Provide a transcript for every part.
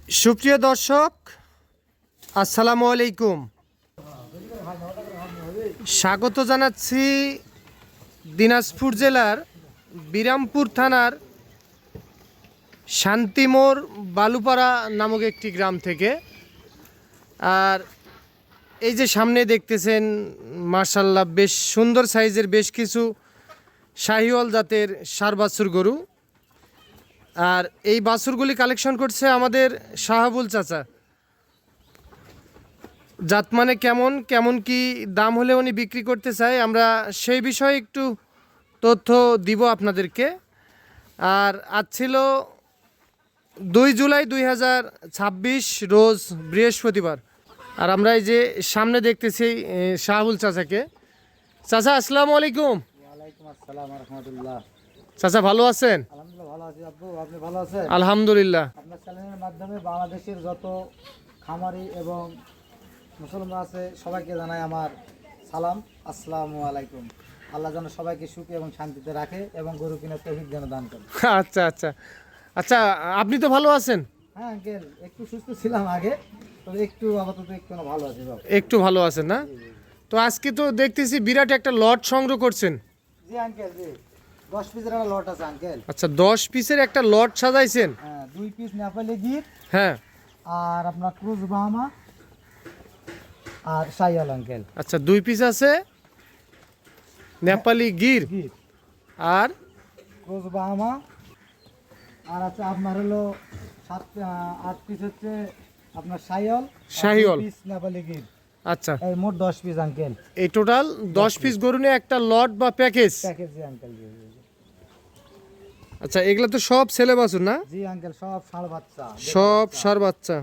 সুপ্রিয় দর্শক, আসসালামু আলাইকুম। স্বাগত জানাচ্ছি দিনাজপুর জেলার বিরামপুর থানার শান্তিমোড় বালুপাড়া নামক একটি গ্রাম থেকে। আর এই যে সামনে দেখতেছেন, মাশাআল্লাহ বেশ সুন্দর সাইজের বেশ কিছু শাহিওয়াল জাতের ষাঁড় বাছুর গরু। আর এই বাছুরগুলি কালেকশন করছে আমাদের শাহাবুল চাচা। জাত মানে কেমন কেমন কি দাম হলে উনি বিক্রি করতে চায়, আমরা সেই বিষয়ে একটু তথ্য দিব আপনাদেরকে। আর আজ ছিল 2 জুলাই 2026 রোজ বৃহস্পতিবার। আর আমরা এই যে সামনে দেখতেছি শাহাবুল চাচাকে। চাচা আসসালামু আলাইকুম। ওয়ালাইকুম আসসালাম ওয়া রাহমাতুল্লাহ। চাচা ভালো আছেন? আলহামদুলিল্লাহ ভালো আছি আব্বু, আপনি ভালো আছেন? আলহামদুলিল্লাহ। আপনার চ্যানেলের মাধ্যমে বাংলাদেশের যত খামারি এবং মুসলমান আছে সবাইকে জানাই আমার সালাম, আসসালামু আলাইকুম। আল্লাহ যেন সবাইকে সুখে এবং শান্তিতে রাখে এবং গরু কিনার তৌফিক যেন দান করে। আচ্ছা আচ্ছা আচ্ছা, আপনি তো ভালো আছেন? হ্যাঁ আঙ্কেল, একটু সুস্থ ছিলাম আগে, তবে একটু আপাতত একটু ভালো আছি বাবা। একটু ভালো আছেন না? তো আজকে তো দেখতেছি বিরাট একটা লট সংগ্রহ করছেন। জি আঙ্কেল, জি 10 পিসের একটা লট আছে আঙ্কেল। আচ্ছা, 10 পিসের একটা লট সাজাইছেন? হ্যাঁ, 2 পিস নেপালি গির, হ্যাঁ। আর আপনার ক্রুজ বাহামা আর সাইয়াল আঙ্কেল। আচ্ছা, 2 পিস আছে নেপালি গির গির আর ক্রুজ বাহামা, আর আছে আপনার হলো 8 পিস হচ্ছে আপনার সাইয়াল, শাহিওয়াল। 2 পিস নেপালি গির। আচ্ছা, এই মোট 10 পিস আঙ্কেল। এই টোটাল 10 পিস গরু নিয়ে একটা লট বা প্যাকেজ। প্যাকেজ জি আঙ্কেল, জি জি, জি। আচ্ছা, এগুলো তো সব ছেলে বাছুর না? জি আঙ্কেল, সব ষাঁড় বাচ্চা। সব ষাঁড় বাচ্চা।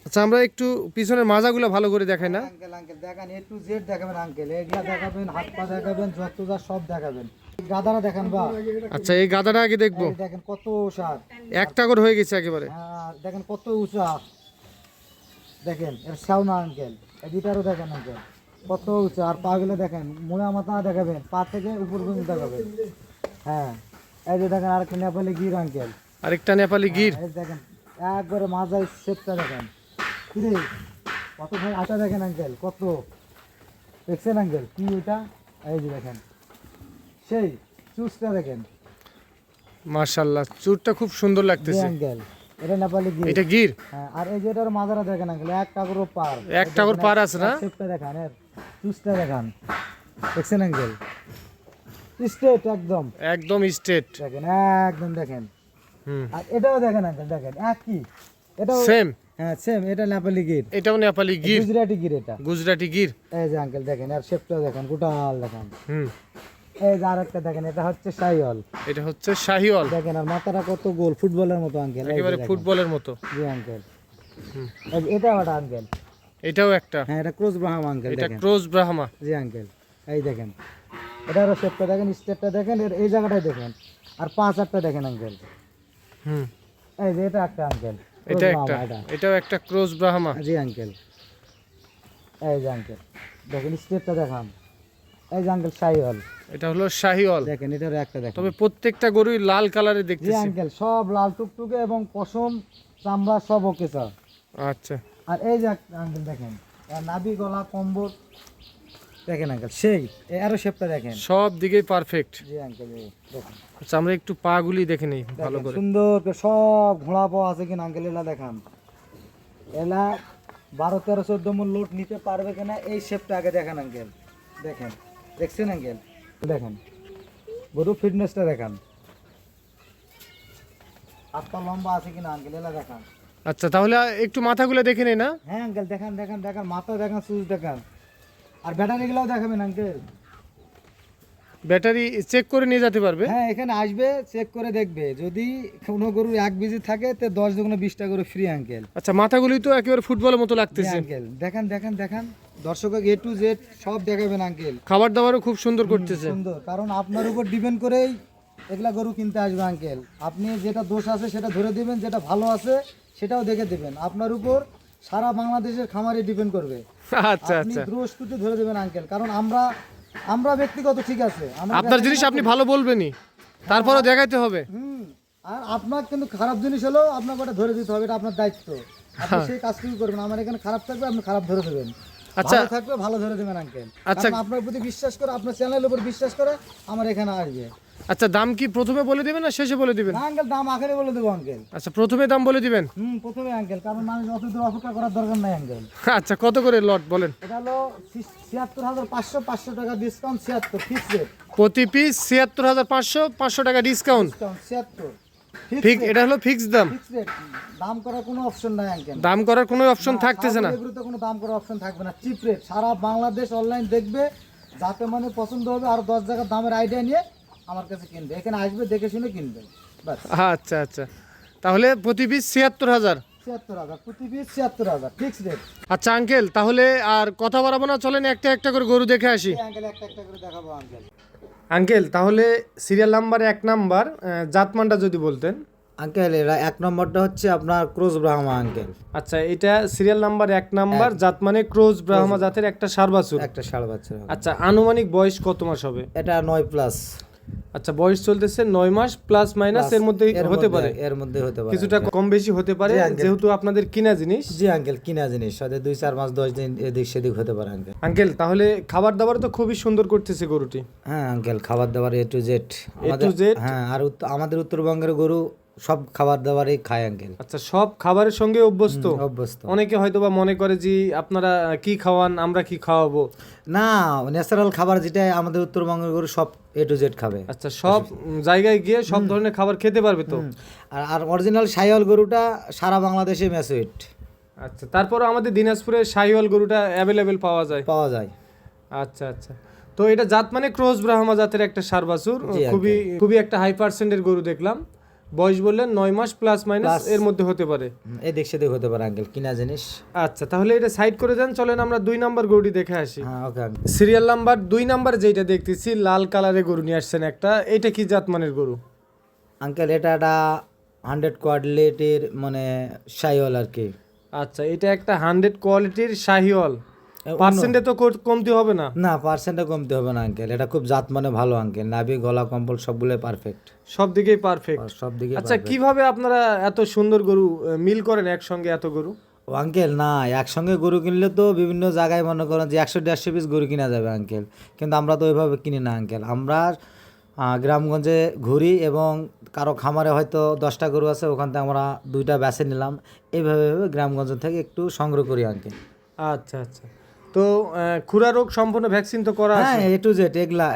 আচ্ছা, আমরা একটু পিছনের মাজাগুলো ভালো করে দেখাই না? আঙ্কেল আঙ্কেল দেখান, A to Z দেখাবেন আঙ্কেল, এগুলা দেখাবেন, হাত পা দেখাবেন, যত যা সব দেখাবেন। গাদারা দেখান বা। আচ্ছা, এই গাদাটা আগে দেখবো। এই দেখেন কত সার, একটা করে হয়ে গেছে একেবারে। হ্যাঁ দেখেন কত উঁচা, দেখেন এর সাউনা আঙ্কেল, এই দুটারও দেখেন আঙ্কেল কত উঁচা। আর পা গুলো দেখেন, মোড়া মাথা দেখাবেন, পা থেকে উপর পর্যন্ত দেখাবেন। হ্যাঁ, এই যে দেখেন আরেকটা নেপালি গির আঙ্কেল, আরেকটা নেপালি গির। এই দেখেন একবারে মাজায় শেপটা দেখেন, কিরে কত ভাই আটা দেখেন আঙ্কেল, কত দেখছেন আঙ্কেল কি ওইটা? এই যে দেখেন সেই চুজটা দেখেন, মাশাআল্লাহ, চুরটা খুব সুন্দর জি লাগতেছে। আঙ্কেল এটা নেপালি গির। এটা গির। হ্যাঁ, আর এই যে এটার মাজারা দেখেন আঙ্কেল, এক টাকারও পার, এক টাকার পার আছে না? শেপটা দেখান, এর চুজটা দেখান, দেখছেন আঙ্কেল স্ট্রেট একদম, একদম স্ট্রেট। দেখেন একদম দেখেন। হুম, আর এটাও দেখেন আঙ্কেল, দেখেন একই, এটাও সেম। হ্যাঁ সেম, এটা নেপালি গির, এটাও নেপালি গির, গুজরাটি গির এটা। গুজরাটি গির। এই যে আঙ্কেল দেখেন আর শেপটা দেখেন, গোটাল দেখেন। হুম, এই যে আরেকটা দেখেন, এটা হচ্ছে সাইওয়াল, এটা হচ্ছে শাহিওয়াল, দেখেন আর মাথাটা কত গোল, ফুটবলের মতো আঙ্কেল, এই যে একেবারে দেখেন। ফুটবলের মতো। জি আঙ্কেল, হুম। এই যে এটা ওটা আঙ্কেল, এটাও একটা, হ্যাঁ এটা ক্রস ব্রাহ্ম আঙ্কেল, এটা দেখেন। ক্রস ব্রাহ্মা। জি আঙ্কেল, এই দেখেন এটারও শেপটা দেখেন, স্টেপটা দেখেন, এর এই জায়গাটাই দেখেন, আর 5-8টা দেখেন আঙ্কেল। হুম, এই যে এটা একটা আঙ্কেল, এটা একটা, এটাও একটা ক্রস ব্রাহ্মা। জি আঙ্কেল, এই যে আঙ্কেল দেখেন স্টেপটা দেখান, এই যে আঙ্কেল সাইওয়াল, এটা হলো শাহিওয়াল। দেখেন এটারও একটা দেখেন। তবে প্রত্যেকটা গরুই লাল কালারে জি দেখতেছি। আঙ্কেল সব লাল টুকটুকে এবং পশম চামড়া সব ওকে স্যার। আচ্ছা, আর এই যে আঙ্কেল দেখেন এর নাভি গলা কম্বল দেখেন আঙ্কেল, সেই আরো শেপটা দেখেন। সব দিকেই পারফেক্ট। জি আঙ্কেল এই দেখেন, আচ্ছা, আমরা একটু পা গুলি দেখে নেই ভালো দেখেন করে। সুন্দর করে সব ঘোড়া পাওয়া আছে কিনা আঙ্কেল, এলা দেখান, এলা 12-13-14 মন লোড নিতে পারবে কিনা, এই শেপটা আগে দেখেন আঙ্কেল, দেখেন দেখছেন আঙ্কেল, দেখেন গরু ফিটনেসটা দেখান, হাতটা লম্বা আছে কিনা আঙ্কেল, এলা দেখান। আচ্ছা, তাহলে একটু মাথাগুলো দেখে নেই না? হ্যাঁ আঙ্কেল দেখান দেখান দেখান, মাথা দেখান, সুজ দেখান, আর ব্যাটারিগুলোও দেখাবেন আঙ্কেল। ব্যাটারি চেক করে নিয়ে যেতে পারবে? হ্যাঁ এখানে আসবে, চেক করে দেখবে, যদি কোনো গরু 1 বিজি থাকে তো 10 দুগুণে 20টা গরু ফ্রি আঙ্কেল। আচ্ছা, মাথাগুলি তো একেবারে ফুটবলের মতো জি লাগতেছে। আঙ্কেল দেখান দেখান দেখান, দর্শক A to Z সব দেখাবেন আঙ্কেল। খাবার দাবারও খুব সুন্দর করতেছে। সুন্দর, কারণ আপনার উপর ডিপেন্ড করেই এগুলা গরু কিনতে আসবে আঙ্কেল। আপনি যেটা দোষ আছে সেটা ধরে দিবেন, যেটা ভালো আছে সেটাও দেখে দিবেন, আপনার উপর সারা বাংলাদেশের খামারে ডিপেন্ড করবে। আচ্ছা আপনি আচ্ছা, দ্রুষ্টুতে ধরে দেবেন আঙ্কেল, কারণ আমরা ব্যক্তিগত ঠিক আছে, আমরা আপনার জিনিস আপনি ভালো বলবেনই, তারপরে দেখাইতে হবে। আর আপনার কিন্তু খারাপ জিনিস হলেও আপনাকে ওটা ধরে দিতে হবে, এটা আপনার দায়িত্ব। আপনি সেই কাজটুকু করবেন, আমার এখানে খারাপ থাকবে আপনি খারাপ ধরে দেবেন, আচ্ছা। ভালো থাকবে ভালো ধরে দেবেন আঙ্কেল। আচ্ছা। কারণ আপনার প্রতি বিশ্বাস করে, আপনার চ্যানেলের উপর বিশ্বাস করে আমার এখানে আসবে। আচ্ছা, দাম কি প্রথমে বলে দিবেন না শেষে বলে দিবেন? না আঙ্কেল, দাম আখেরে বলে দেবো আঙ্কেল। আচ্ছা, প্রথমে দাম বলে দিবেন। প্রথমে আঙ্কেল, কারণ মানুষ অত দূর অপেক্ষা করার দরকার নাই আঙ্কেল। আচ্ছা, কত করে লট বলেন? এটা হলো ৭৬,৫০০, 500 টাকা ডিসকাউন্ট, 76 ফিক্স রেট। প্রতি পিস ৭৬,৫০০, 500 টাকা ডিসকাউন্ট। 76 ঠিক, এটা হলো ফিক্স দাম। ফিক্স রেট, দাম করার কোনো অপশন নাই আঙ্কেল। দাম করার কোনো অপশন থাকতেছে না। এগুলোতে কোনো দাম করার অপশন থাকবে না, চিপ রেট। সারা বাংলাদেশ অনলাইন দেখবে, যাতে মানে পছন্দ হবে আর 10 জায়গার দামের আইডিয়া নিয়ে আমার কাছে কিনবে, এখানে আসবে দেখে শুনে কিনবে বাস। আচ্ছা আচ্ছা, তাহলে প্রতি পিস ৭৬,০০০। ৭৬,০০০ প্রতি পিস, ৭৬,০০০ ফিক্স রেট। আচ্ছা আঙ্কেল, তাহলে আর কথা বাড়াবো না, চলেন একটা একটা করে গরু দেখে আসি। আঙ্কেল একটা একটা করে দেখাবো আঙ্কেল। আঙ্কেল, তাহলে সিরিয়াল নাম্বার 1 নাম্বার জাতমানটা যদি বলতেন। আঙ্কেল এরা 1 নম্বরটা হচ্ছে আপনার ক্রোজ ব্রাহ্মা আঙ্কেল। আচ্ছা, এটা সিরিয়াল নাম্বার 1 নাম্বার জাত মানে ক্রোজ ব্রাহ্মা জাতের একটা ষাঁড় বাছুর। একটা ষাঁড় বাচ্চা। আচ্ছা, আনুমানিক বয়স কত মাস হবে? এটা 9+। আচ্ছা, বয়স চলতেছে 9 মাস প্লাস মাইনাস এর মধ্যে হতে পারে। এর মধ্যে হতে পারে, কিছুটা কম বেশি হতে পারে, যেহেতু আপনাদের কিনা জিনিস। জি আঙ্কেল, কিনা জিনিস, সাথে 2-4 মাস 10 দিন এদিক সেদিক হতে পারে আঙ্কেল। আঙ্কেল, তাহলে খাবার দাবার তো খুবই সুন্দর করতেছে গরুটি। হ্যাঁ আঙ্কেল, খাবার দাবার A to Z। Z? হ্যাঁ, আর আমাদের উত্তরবঙ্গের গরু সব খাবার দাবারই খায় আঙ্কেল। আচ্ছা, সব খাবারের সঙ্গে অভ্যস্ত। অভ্যস্ত। অনেকে হয়তো বা মনে করে যে আপনারা কি খাওয়ান, আমরা কি খাওয়াবো। না, ন্যাচারাল খাবার যেটা আমাদের উত্তরবঙ্গের গরু সব A to Z খাবে। আচ্ছা, সব জায়গায় গিয়ে সব ধরনের খাবার খেতে পারবে তো? আর অরিজিনাল শাহিওয়াল গরুটা সারা বাংলাদেশে ম্যাচুইট আচ্ছা, তারপরে আমাদের দিনাজপুরে শাহিওয়াল গরুটা অ্যাভেলেবেল পাওয়া যায়। আচ্ছা আচ্ছা, তো এটা জাত মানে ক্রস ব্রাহ্মা জাতের একটা ষাঁড় বাছুর, খুবই খুবই একটা হাই পার্সেন্টের গরু দেখলাম। বয়স বললেন 9 মাস প্লাস মাইনাস এর মধ্যে হতে পারে। এদিক সেদিক হতে পারে আঙ্কেল, কিনা জিনিস। আচ্ছা, তাহলে এটা সাইড করে দেন, চলেন আমরা 2 নাম্বার গরুটি দেখে আসি। হ্যাঁ ওকে। সিরিয়াল নাম্বার 2 নাম্বার যেটা দেখতেছি, লাল কালারের গরু নিয়ে আসছেন একটা, এটা কি জাত মানের গরু? আঙ্কেল এটা 100 কোয়ালিটির মানে শাহিওয়াল আর কি। আচ্ছা, এটা একটা 100 কোয়ালিটির শাহিওয়াল। পার্সেন্টে তো কমতি হবে না? না, পার্সেন্টে কমতে হবে না আঙ্কেল, এটা খুব জাত মানে ভালো আঙ্কেল, নাভি গলা কম্বল সবগুলো পারফেক্ট, সব দিকেই পারফেক্ট। সব দিকে। আচ্ছা, কিভাবে আপনারা এত সুন্দর গরু মিল করেন একসঙ্গে এত গরু? ও আঙ্কেল, না একসঙ্গে গরু কিনলে তো বিভিন্ন জায়গায় মনে করেন যে 100-150 পিস গরু কিনা যাবে আঙ্কেল, কিন্তু আমরা তো ওইভাবে কিনি না আঙ্কেল। আমরা গ্রামগঞ্জে ঘুরি এবং কারো খামারে হয়তো 10টা গরু আছে, ওখান থেকে আমরা 2টা বেছে নিলাম, এইভাবে গ্রামগঞ্জ থেকে একটু সংগ্রহ করি আঙ্কেল। আচ্ছা আচ্ছা, তো খুরা রোগ সম্পূর্ণ ভ্যাকসিন তো করা আছে? হ্যাঁ, A to Z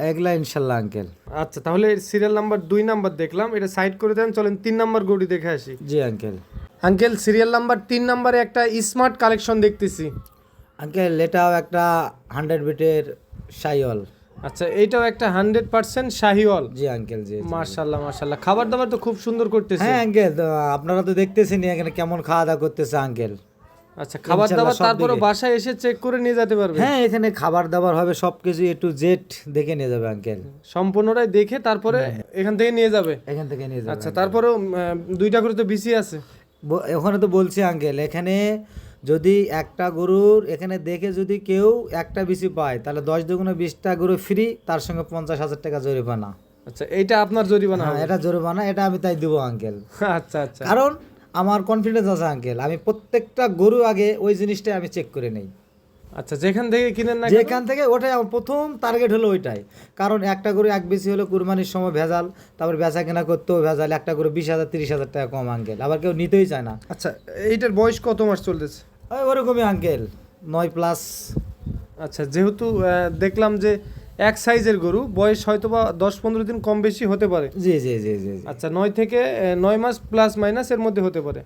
এগুলা ইনশাল্লাহ আঙ্কেল। আচ্ছা, তাহলে সিরিয়াল নাম্বার 2 নাম্বার দেখলাম, এটা সাইড করে দেন, চলেন 3 নাম্বার গরুটি দেখে আসি। জি আঙ্কেল। আঙ্কেল, সিরিয়াল নাম্বার 3 নাম্বারে একটা স্মার্ট কালেকশন দেখতেছি। আঙ্কেল এটাও একটা 100 বিটের শাহিওয়াল। আচ্ছা, এইটাও একটা 100% শাহিওয়াল। জি আঙ্কেল, জি। মাশাআল্লাহ মাশাআল্লাহ, খাবার দাবার তো খুব সুন্দর করতেছে। হ্যাঁ আঙ্কেল, তো আপনারা তো দেখতেছেন এখানে কেমন খাওয়া দাওয়া করতেছে আঙ্কেল। আচ্ছা, খাবার দাবার তারপরে বাসায় এসে চেক করে নিয়ে যেতে পারবে? হ্যাঁ, এখানে খাবার দাবার হবে সবকিছু A to Z দেখে নিয়ে যাবে আঙ্কেল, সম্পূর্ণটাই দেখে তারপরে এখান থেকে নিয়ে যাবে। এখান থেকে নিয়ে যাবে। আচ্ছা, তারপরেও 2টা করে তো বিসি আছে ওখানে তো বলছি আঙ্কেল, এখানে যদি একটা গরুর এখানে দেখে যদি কেউ একটা বিসি পায়, তাহলে 10 দুগুণে 20টা গরু ফ্রি, তার সঙ্গে 50,000 টাকা জরিমানা। আচ্ছা, এইটা আপনার জরিমানা হবে? এটা জরিমানা, এটা আমি তাই দিব আঙ্কেল। আচ্ছা আচ্ছা, কারণ আমার কনফিডেন্স আছে আঙ্কেল, আমি প্রত্যেকটা গরু আগে ওই জিনিসটা আমি চেক করে নেই। আচ্ছা, যেখান থেকে কিনেন না যেখান থেকে, ওটাই আমার প্রথম টার্গেট হলো ওইটাই। কারণ একটা গরু এক বেশি হলো কুরবানির সময় ভেজাল, তারপর বেচা কেনা করতেও ভেজাল, একটা গরু 20,000-30,000 টাকা কম আঙ্কেল, আবার কেউ নিতেই চায় না। আচ্ছা, এইটার বয়স কত মাস চলতেছে? ওরকমই আঙ্কেল, 9+। আচ্ছা, যেহেতু দেখলাম যে এক সাইজের গরু, বয়স হয়তো বা 10-15 দিন কম বেশি হতে পারে। জি জি জি জি। আচ্ছা, 9 থেকে 9 মাস প্লাস মাইনাস এর মধ্যে হতে পারে।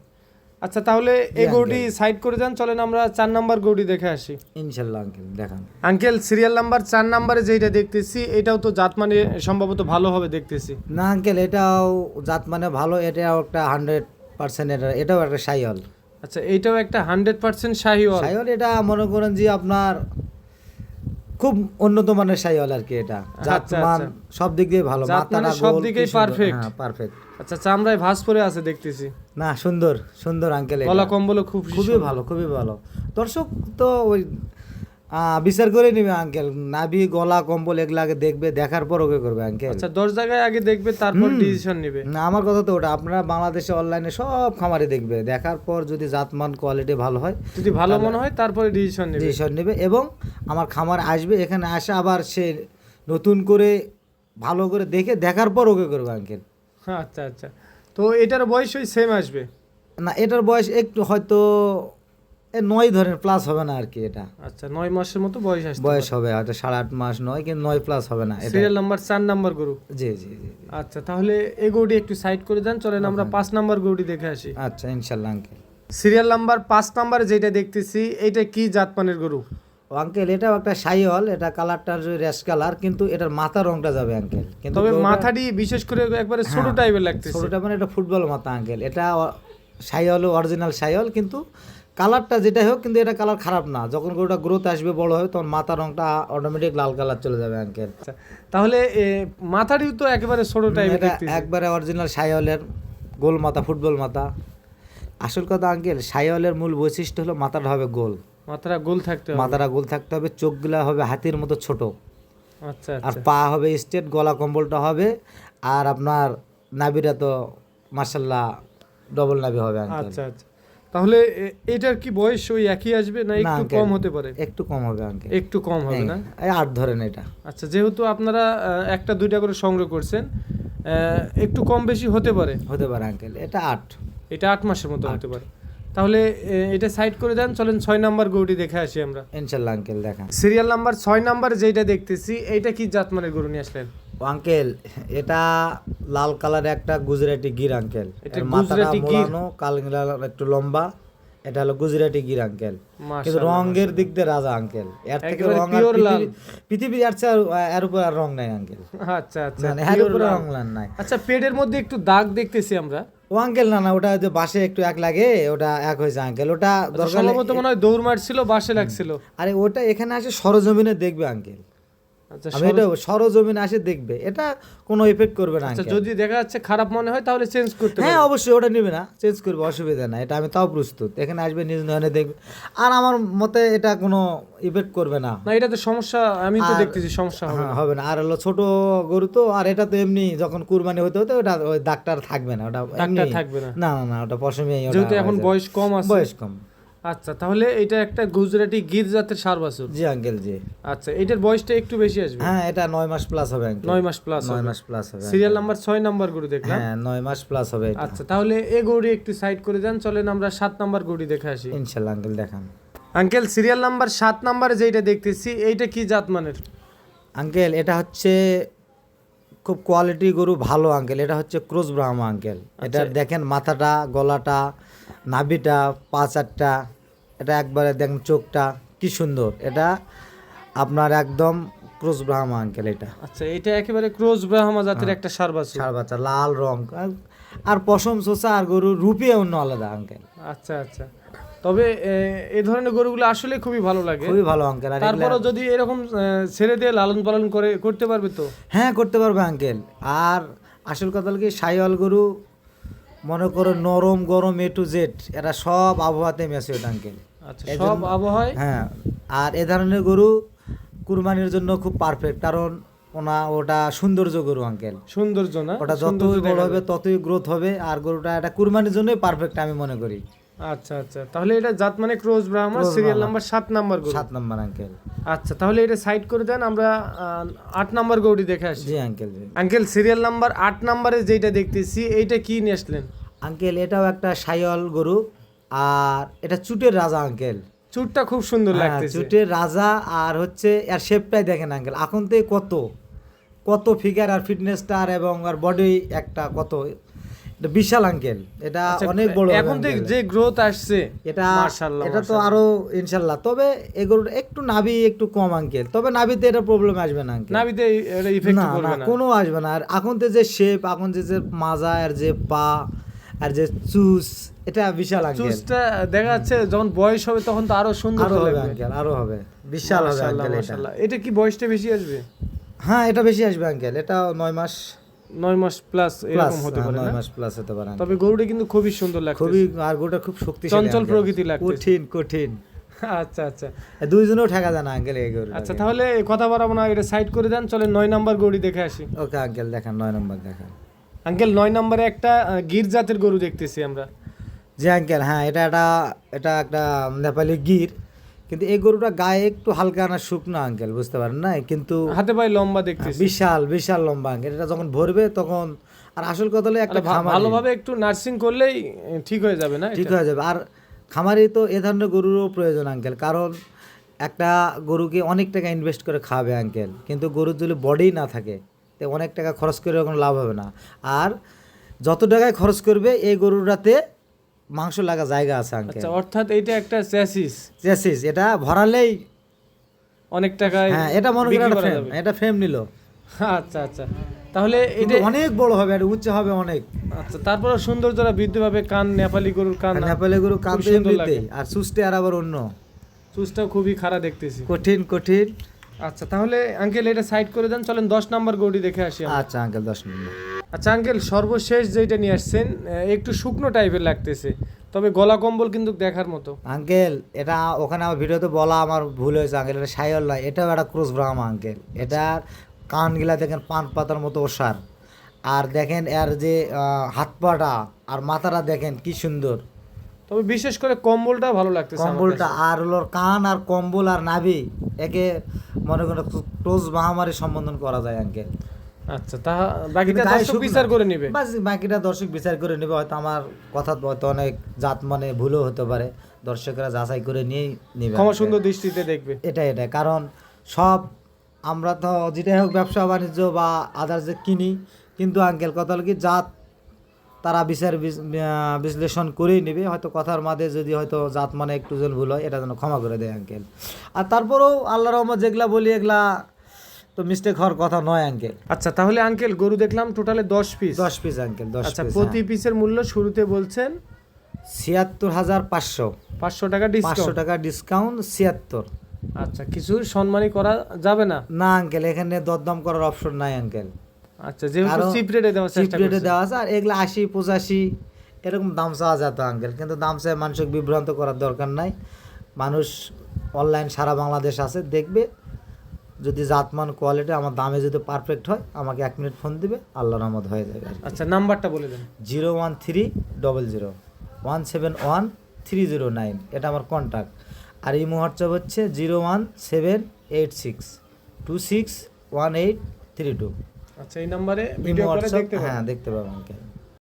আচ্ছা, তাহলে এই গরুটি সাইড করে দেন, চলেন আমরা 4 নাম্বার গরুটি দেখে আসি। ইনশাল্লাহ আঙ্কেল, দেখান। আঙ্কেল, সিরিয়াল নাম্বার 4 নাম্বারে যেটা দেখতেছি, এটাও তো জাত মানে সম্ভবত ভালো হবে দেখতেছি। না আঙ্কেল, এটাও জাত মানে ভালো, এটাও একটা 100% এটাও একটা শাহিওয়াল। আচ্ছা, এইটাও একটা 100% শাহিওয়াল। এটা মনে করেন যে আপনার খুব উন্নত মানের শাহিওয়াল আর কি, এটা জাতমান সব দিক দিয়ে ভালো, মাথাটা সব দিকেই পারফেক্ট। হ্যাঁ পারফেক্ট। আচ্ছা, চামড়ায় ভাঁজ পরে আছে দেখতেছি। না, সুন্দর সুন্দর আঙ্কেল, গলা কম্বল খুবই ভালো, খুবই ভালো। দর্শক তো ওই বিচার করে নিবে আঙ্কেল, নাভি গলা কম্বল এগুলা আগে দেখবে, দেখার পর ওকে করবে আঙ্কেল। আচ্ছা 10 জায়গায় আগে দেখবে তারপর ডিসিশন নেবে। না আমার কথা তো ওটা, আপনারা বাংলাদেশে অনলাইনে সব খামারে দেখবে, দেখার পর যদি জাতমান কোয়ালিটি ভালো হয়, যদি ভালো মনে হয় তারপরে ডিসিশন নেবে। ডিসিশন নেবে এবং আমার খামার আসবে, এখানে আসে আবার সে নতুন করে ভালো করে দেখে দেখার পর ওকে করবে আঙ্কেল। আচ্ছা আচ্ছা, তো এটার বয়স ওই সেম আসবে? না এটার বয়স একটু হয়তো 9 ধরেন প্লাস হবে না আর কি, এটা আচ্ছা 9 মাসের মতো বয়স আসবে। বয়স হবে হয়তো 8.5 মাস, 9 কিন্তু 9 প্লাস হবে না এটা। সিরিয়াল নাম্বার 4 নাম্বার গরু। জি জি জি। আচ্ছা তাহলে এই গরুটি একটু সাইড করে দেন, চলেন আমরা 5 নাম্বার গরুটি দেখে আসি। আচ্ছা ইনশাল্লাহ আঙ্কেল। সিরিয়াল নাম্বার 5 নাম্বারে যেটা দেখতেছি এইটা কি জাতমানের গরু? আঙ্কেল এটাও একটা সাইওয়াল, এটা কালারটা রেশ কালার, কিন্তু এটার মাথা রংটা যাবে আঙ্কেল। কিন্তু তবে মাথাটি বিশেষ করে একবারে ছোট টাইপের লাগতেছে। ছোটটা মানে এটা ফুটবল মাথা আঙ্কেল, এটা সাইওয়াল অরিজিনাল সাইওয়াল, কিন্তু কালারটা যেটাই হোক কিন্তু এটা কালার খারাপ না। যখন গরুটা গ্রোথ আসবে বড় হবে তখন মাথা রংটা অটোমেটিক লাল কালার চলে যাবে আঙ্কেল। আচ্ছা, তাহলে মাথাটিও তো একেবারে ছোট টাইপের এটা দেখতেছি। একবারে অরিজিনাল সাইওয়ালের গোল মাথা, ফুটবল মাথা। আসল কথা আঙ্কেল, সাইওয়ালের মূল বৈশিষ্ট্য হলো মাথাটা হবে গোল, মাথাটা গোল থাকতে হবে। মাথাটা গোল থাকতে হবে, চোখগুলা হবে হাতির মতো ছোট, আচ্ছা আর আচ্ছা পা হবে স্ট্রেট, গলা কম্বলটা হবে, আর আপনার নাভিটা তো মার্শাল্লাহ ডবল নাভি হবে আঙ্কেল। আচ্ছা আচ্ছা, তাহলে এটার কি বয়স ওই একই আসবে না না একটু আঙ্কেল, কম হতে পারে? একটু কম হবে আঙ্কেল, একটু কম হবে না? এই 8 ধরেন এটা। আচ্ছা, যেহেতু আপনারা একটা দুইটা করে সংগ্রহ করছেন, একটু কম বেশি হতে পারে। হতে পারে আঙ্কেল, এটা 8। এটা 8 মাসের মতো হতে পারে। তাহলে এটা সাইড করে দেন, চলেন 6 নাম্বার গরুটি দেখে আসি আমরা। ইনশাল্লাহ আঙ্কেল দেখান। সিরিয়াল নাম্বার 6 নাম্বার যেটা দেখতেছি এইটা কি জাতমানের গরু নিয়ে আসলেন? আঙ্কেল এটা লাল কালারের একটা গুজরাটি গির আঙ্কেল, এটা এর মাথাটা গুজরাটি গির? মোড়ানো, কালগুলা একটু লম্বা, এটা হলো গুজরাটি গির আঙ্কেল। কিন্তু মাশাআল্লাহ, রঙের দিক দিয়ে রাজা আঙ্কেল, এর থেকে একেবারে রং আর pure লাল। পৃথিবীর আর এর উপর আর রং নাই আঙ্কেল। আচ্ছা আচ্ছা, না এর pure উপরে লাল। রং নাই। আচ্ছা, পেটের মধ্যে একটু দাগ দেখতেছি আমরা। ও আঙ্কেল না না, ওটা যে বাসে একটু এক লাগে, ওটা এক হয়েছে আঙ্কেল, ওটা আচ্ছা, দরকার হলে- সম্ভবত মনে হয় দৌড় মারছিল, বাসে লাগছিল। আরে ওটা এখানে আসে সরজমিনে দেখবে আঙ্কেল, আচ্ছা আমি এটা সরজমিনে আসে দেখবে, এটা কোনো এফেক্ট করবে না আচ্ছা, আঙ্কেল। যদি দেখা যাচ্ছে খারাপ মনে হয় তাহলে চেঞ্জ করতে হ্যাঁ হবে। অবশ্যই ওটা নিবে না, চেঞ্জ করবে, অসুবিধা নাই, এটা আমি তাও প্রস্তুত। এখানে আসবে নিজ নয়নে দেখবে, আর আমার মতে এটা কোনো ইফেক্ট করবে না। না, এটাতে সমস্যা আমি তো আর- দেখতেছি, সমস্যা হবে হ্যাঁ না। হবে না, আর হলো ছোট গরু তো, আর এটা তো এমনি যখন কুরবানি হতে হতে ওটা ওই ডাক্তার থাকবে না, ওটা ডাক্তার এমনি- থাকবে না। না না না, ওটা পশমে যেহেতু এখন বয়স কম আছে। বয়স কম। আচ্ছা, তাহলে এটা একটা গুজরাটি গির জাতের ষাঁড় বাছুর। জি আঙ্কেল জি। আচ্ছা, এটার বয়সটা একটু বেশি আসবে। হ্যাঁ এটা 9 মাস প্লাস হবে আঙ্কেল। 9 মাস প্লাস 9 মাস প্লাস হবে। সিরিয়াল নাম্বার 6 নাম্বার গরু দেখলাম। হ্যাঁ 9 মাস প্লাস হবে এটা। আচ্ছা, তাহলে এই গরুটি একটু সাইড করে দেন, চলেন আমরা 7 নাম্বার গরুটি দেখে আসি। ইনশাআল্লাহ আঙ্কেল দেখান। আঙ্কেল সিরিয়াল নাম্বার 7 নাম্বারে যেটা দেখতেছি এইটা কি জাতমানের? আঙ্কেল এটা হচ্ছে খুব কোয়ালিটি গরু, ভালো আঙ্কেল, এটা হচ্ছে ক্রস ব্রাহ্মা আঙ্কেল। এটা দেখেন মাথাটা, গলাটা, নাভিটা, পা চারটা, এটা একবারে দেখেন চোখটা কি সুন্দর, এটা আপনার একদম ক্রস ব্রাহ্মা আঙ্কেল এটা। আচ্ছা, এটা একেবারে ক্রস ব্রাহ্মা জাতের একটা ষাঁড় বাছুর। ষাঁড় বাচ্চা, লাল রং, আর পশম চোষা, আর গরু রূপে অন্য আলাদা আঙ্কেল। আচ্ছা আচ্ছা, তবে এই ধরনের গরুগুলো আসলে খুবই ভালো লাগে। খুবই ভালো আঙ্কেল। আর তারপরও যদি এরকম ছেড়ে দিয়ে লালন পালন করে করতে পারবে তো? হ্যাঁ করতে পারবে আঙ্কেল। আর আসল কথা হলো কি, সাইওয়াল গরু মনে করো নরম গরম এ টু জেড, এরা সব আবহাওয়াতে মেসিউড আঙ্কেল। আচ্ছা, সব আবহাওয়ায়। হ্যাঁ, আর এ ধরনের গরু কুরবানির জন্য খুব পারফেক্ট, কারণ ওটা সৌন্দর্য গরু আঙ্কেল। সৌন্দর্য না, ওটা যতই বড় হবে ততই গ্রোথ হবে, আর গরুটা এটা কুরবানির জন্যই পারফেক্ট আমি মনে করি। আচ্ছা আচ্ছা, তাহলে এটা জাত মানে cross Brahma, serial number 7 number গরু। 7 নম্বর আঙ্কেল। আচ্ছা, তাহলে এটা সাইড করে দেন, আমরা 8 নাম্বার গরুটি দেখে আসি। জি আঙ্কেল জি। আঙ্কেল সিরিয়াল নাম্বার 8 নাম্বারে যেটা দেখতেছি এইটা কি নিয়ে আসলেন? আঙ্কেল এটাও একটা সাইওয়াল গরু, আর এটা চুটের রাজা আঙ্কেল। চুটটা খুব সুন্দর হ্যাঁ, লাগতেছে। চুটের রাজা, আর হচ্ছে এর শেপটাই দেখেন আঙ্কেল, এখন থেকে কত কত ফিগার আর ফিটনেসটা, আর এবং আর বডি একটা কত, এটা বিশাল আঙ্কেল, এটা আচ্ছা, অনেক বড় হবে এখন থেকে আঙ্কেল। যে গ্রোথ আসছে এটা মাশাআল্লাহ, এটা তো আরো ইনশাল্লাহ। তবে এই গরুটা একটু নাভি একটু কম আঙ্কেল, তবে নাভিতে এটা প্রবলেম আসবে না আঙ্কেল। নাভিতে এটা ইফেক্ট না করবে না না। কোনো আসবে না। আর এখন তো যে শেপ, এখন যে মাজা, আর যে পা, আর যে চুস, এটা বিশাল আঙ্কেল। চুজটা দেখা যাচ্ছে যখন বয়স হবে তখন তো আরো সুন্দর আরো হবে লাগবে। আঙ্কেল, আরো হবে, বিশাল হবে মাশাআল্লাহ, আঙ্কেল এটা। মাশাআল্লাহ। এটা কি বয়সটা বেশি আসবে? হ্যাঁ এটা বেশি আসবে আঙ্কেল, এটা 9 মাস 9 মাস প্লাস প্লাস, এরকম হতে পারে 9 না? মাস প্লাস হতে পারে uncle। তবে গরুটা কিন্তু খুবই সুন্দর লাগছে। খুবই, আর গরুটা খুব শক্তিশালী চঞ্চল uncle। প্রকৃতি লাগতেছে। কঠিন কঠিন। আচ্ছা আচ্ছা দুইজনেও ঠেকা যায় না আঙ্কেল এই গরু। আচ্ছা, তাহলে কথা বাড়াবো না, এটা সাইড করে দেন, চলে 9 নাম্বার গরু দেখে আসি। ওকে আঙ্কেল, দেখেন 9 নম্বর দেখেন। আঙ্কেল 9 নম্বরে একটা গির জাতের গরু দেখতেছি আমরা। জি আঙ্কেল, হ্যাঁ এটা একটা নেপালি গির, কিন্তু এই গরুটা গায়ে একটু হালকা না শুকনো আঙ্কেল, বুঝতে পারেন না, কিন্তু হাতে পায়ে লম্বা দেখতেছি, বিশাল বিশাল লম্বা আঙ্কেল। এটা যখন ভরবে তখন, আর আসল কথা হলো একটা খামারি, ভালোভাবে একটু নার্সিং করলেই ঠিক হয়ে যাবে না? ঠিক হয়ে যাবে। আর খামারি তো এ ধরনের গরুরও প্রয়োজন আঙ্কেল, কারণ একটা গরুকে অনেক টাকা ইনভেস্ট করে খাওয়াবে আঙ্কেল, কিন্তু গরুর যদি বডি না থাকে তো অনেক টাকা খরচ করে কোনো লাভ হবে না। আর যত টাকায় খরচ করবে এই গরুটাতে মাংস লাগা জায়গা আছে আঙ্কেল। আচ্ছা, অর্থাৎ এইটা একটা চ্যাসিস, এটা ভরালেই অনেক টাকায়, হ্যাঁ, এটা মনে করেন বিক্রি করা ফ্রেম, যাবে। এটা ফ্রেম নিল, আচ্ছা আচ্ছা, তাহলে কিন্তু এটা অনেক বড় হবে, এটা উচ্চ হবে অনেক। আচ্ছা, তারপরে সৌন্দর্যটা বৃদ্ধি পাবে, কান নেপালি গরুর কান, নেপালি গরু কান খুব তো সুন্দর এমনিতেই, লাগে। আর সুস্থে আর আবার অন্য চুজটাও খুবই খারাপ দেখতেছি। কঠিন কঠিন। আচ্ছা, তাহলে আঙ্কেল এটা সাইড করে দেন, চলেন 10 নাম্বার গরুটি দেখে আসি আমরা। আচ্ছা আঙ্কেল, 10 নম্বর। আচ্ছা আঙ্কেল, সর্বশেষ যেটা নিয়ে আসছেন একটু শুকনো টাইপের লাগতেছে, তবে গলা কম্বল কিন্তু দেখার মতো। আঙ্কেল এটা ওখানে আমার ভিডিওতে বলা আমার ভুল হয়েছে আঙ্কেল, এটা সাইওয়াল নয়, এটাও একটা ক্রস ব্রাহ্মা আঙ্কেল। এটার কানগুলা দেখেন পান পাতার মতো ওষার, আর দেখেন এর যে হাত পাটা আর মাথাটা দেখেন কি সুন্দর, তবে বিশেষ করে কম্বলটা ভালো লাগতেছে আমার কম্বলটা কাছে। আর হলো কান আর কম্বল আর নাভি, একে মনে করেন ক্রস মহামারী সম্বোধন করা যায় আঙ্কেল। আচ্ছা, তা বাকিটা গায়ে দর্শক শুকনো। বিচার করে নেবে। বাস বাকিটা দর্শক বিচার করে নেবে, হয়তো আমার কথা হয়তো অনেক জাত মানে ভুলও হতে পারে, দর্শকরা যাচাই করে নিয়েই নেবে ক্ষমা আঙ্কেল। সুন্দর দৃষ্টিতে দেখবে। এটা কারণ সব আমরা তো যেটাই হোক ব্যবসা বাণিজ্য বা আদার্স যে কিনি, কিন্তু আঙ্কেল কথা হলো কি জাত তারা বিশ্লেষণ করেই নেবে, হয়তো কথার মাঝে যদি হয়তো জাত মানে একটু জন ভুল হয়, এটা যেন ক্ষমা করে দেয় আঙ্কেল। আর তারপরেও আল্লাহ রহমত যেগুলা বলি এগুলা তো মিস্টেক হওয়ার কথা নয় আঙ্কেল। আচ্ছা, তাহলে আঙ্কেল গরু দেখলাম টোটালে 10 পিস। 10 পিস আঙ্কেল, 10 আচ্ছা, পিস। প্রতি পিসের মূল্য শুরুতে বলছেন ৭৬,৫০০, 500 টাকা 500 ডিসকাউন্ট। টাকা ডিসকাউন্ট, ৭৬। আচ্ছা, কিছু সম্মানী করা যাবে না? না আঙ্কেল, এখানে দরদাম করার অপশন নাই আঙ্কেল, আচ্ছা, যেহেতু কারণ চিপ রেটে দেওয়ার চিপ চেষ্টা রেটে করছেন। দেওয়া আছে, আর এগুলো ৮০, ৮৫ এরকম দাম চাওয়া যেত আঙ্কেল, কিন্তু দাম চাই মানুষকে বিভ্রান্ত করার দরকার নাই। মানুষ অনলাইন সারা বাংলাদেশ আছে, দেখবে যদি জাতমান কোয়ালিটি আমার দামে যদি পারফেক্ট হয় আমাকে 1 মিনিট ফোন দিবে, আল্লাহর রহমত হয়ে যাবে। আচ্ছা, নাম্বারটা বলে দেন। 01300 171 309, এটা আমার কন্ট্যাক্ট। আর এই হোয়াটসঅ্যাপ হচ্ছে 01786261832। আচ্ছা, এই নাম্বারে ভিডিও করে দেখতে পাবেন। হ্যাঁ, দেখতে পাবেন আঙ্কেল।